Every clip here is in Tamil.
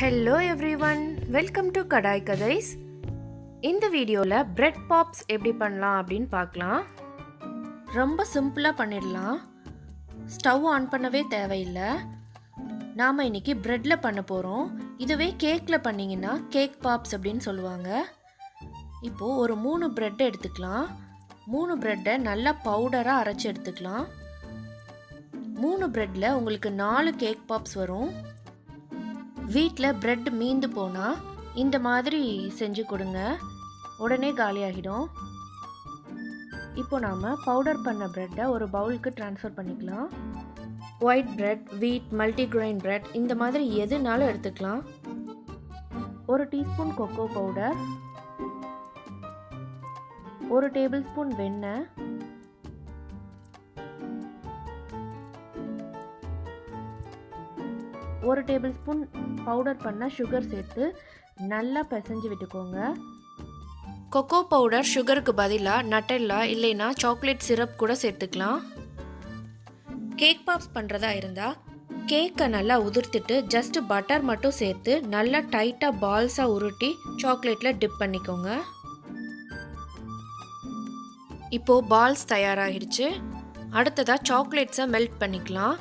Hello everyone, welcome to KadaiKathais. இந்த வீடியோல பிரெட் பாப்ஸ் எப்படி பண்ணலாம் அப்படினு பார்க்கலாம். ரொம்ப சிம்பிளா பண்ணிடலாம். ஸ்டவ் ஆன் பண்ணவே தேவையில்லை. நாம இன்னைக்கு பிரெட்ல பண்ண போறோம். இதுவே கேக்ல பண்ணீங்கன்னா கேக் பாப்ஸ் அப்படினு சொல்லுவாங்க. இப்போ ஒரு 3 பிரெட் எடுத்துக்கலாம். 3 பிரெட்டை நல்லா பவுடரா அரைச்சு எடுத்துக்கலாம். 3 பிரெட்ல உங்களுக்கு 4 கேக் பாப்ஸ் வரும். வீட்டில் பிரெட் மீந்து போனால் இந்த மாதிரி செஞ்சு கொடுங்க, உடனே காலியாகிடும். இப்போ நாம் பவுடர் பண்ண பிரெட்டை ஒரு பவுலுக்கு ட்ரான்ஸ்ஃபர் பண்ணிக்கலாம். ஒயிட் பிரெட், வீட், மல்டிக்ரெயின் பிரெட் இந்த மாதிரி எதுனாலும் எடுத்துக்கலாம். 1 teaspoon cocoa powder, 1 table spoon வெண்ணெய், 1 டேபிள் ஸ்பூன் பவுடர் பண்ண சுகர் சேர்த்து நல்லா பிசைஞ்சு விட்டுக்கோங்க. கொக்கோ பவுடர் சுகருக்கு பதிலாக நட்டெல்லா இல்லைன்னா சாக்லேட் சிரப் கூட சேர்த்துக்கலாம். கேக் பாப்ஸ் பண்ணுறதா இருந்தால் கேக்கை நல்லா உதிர்த்துட்டு ஜஸ்ட் பட்டர் மட்டும் சேர்த்து நல்லா டைட்டாக பால்ஸாக உருட்டி சாக்லேட்டில் டிப் பண்ணிக்கோங்க. இப்போது பால்ஸ் தயாராகிடுச்சு. அடுத்ததாக சாக்லேட்ஸை மெல்ட் பண்ணிக்கலாம்.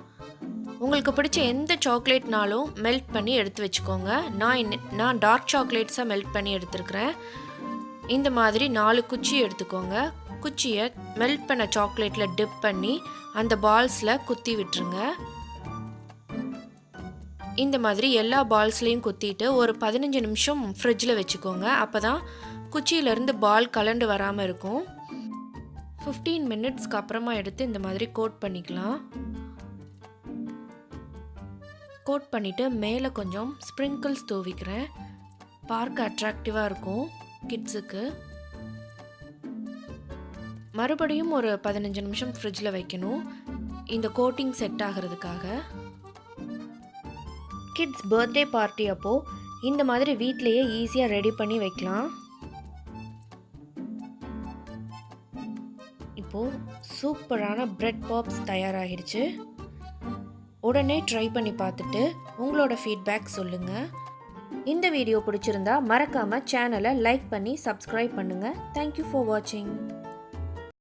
உங்களுக்கு பிடிச்ச எந்த சாக்லேட்னாலும் மெல்ட் பண்ணி எடுத்து வச்சுக்கோங்க. நான் டார்க் சாக்லேட்ஸாக மெல்ட் பண்ணி எடுத்துருக்கிறேன். இந்த மாதிரி 4 குச்சி எடுத்துக்கோங்க. குச்சியை மெல்ட் பண்ண சாக்லேட்டில் டிப் பண்ணி அந்த பால்ஸில் குத்தி விட்டுருங்க. இந்த மாதிரி எல்லா பால்ஸ்லேயும் குத்திட்டு ஒரு 15 நிமிஷம் ஃப்ரிட்ஜில் வச்சுக்கோங்க. அப்போ தான் குச்சியிலேருந்து பால் கலண்டு வராமல் இருக்கும். 15 மினிட்ஸ்க்கு அப்புறமா எடுத்து இந்த மாதிரி கோட் பண்ணிக்கலாம். கோட் பண்ணிவிட்டு மேலே கொஞ்சம் ஸ்ப்ரிங்கிள்ஸ் தூவிக்கிறேன். பார்க்க அட்ராக்டிவாக இருக்கும் கிட்ஸுக்கு. மறுபடியும் ஒரு 15 நிமிஷம் ஃப்ரிட்ஜில் வைக்கணும், இந்த கோட்டிங் செட் ஆகிறதுக்காக. கிட்ஸ் பர்த்டே பார்ட்டி அப்போது இந்த மாதிரி வீட்டிலையே ஈஸியாக ரெடி பண்ணி வைக்கலாம். இப்போது சூப்பரான பிரெட் பாப்ஸ் தயாராகிடுச்சு. உடனே ட்ரை பண்ணி பார்த்துட்டு உங்களோட ஃபீட்பேக் சொல்லுங்கள். இந்த வீடியோ பிடிச்சிருந்தா மறக்காமல் சேனலை லைக் பண்ணி சப்ஸ்கிரைப் பண்ணுங்கள். தேங்க்யூ ஃபார் வாட்சிங்.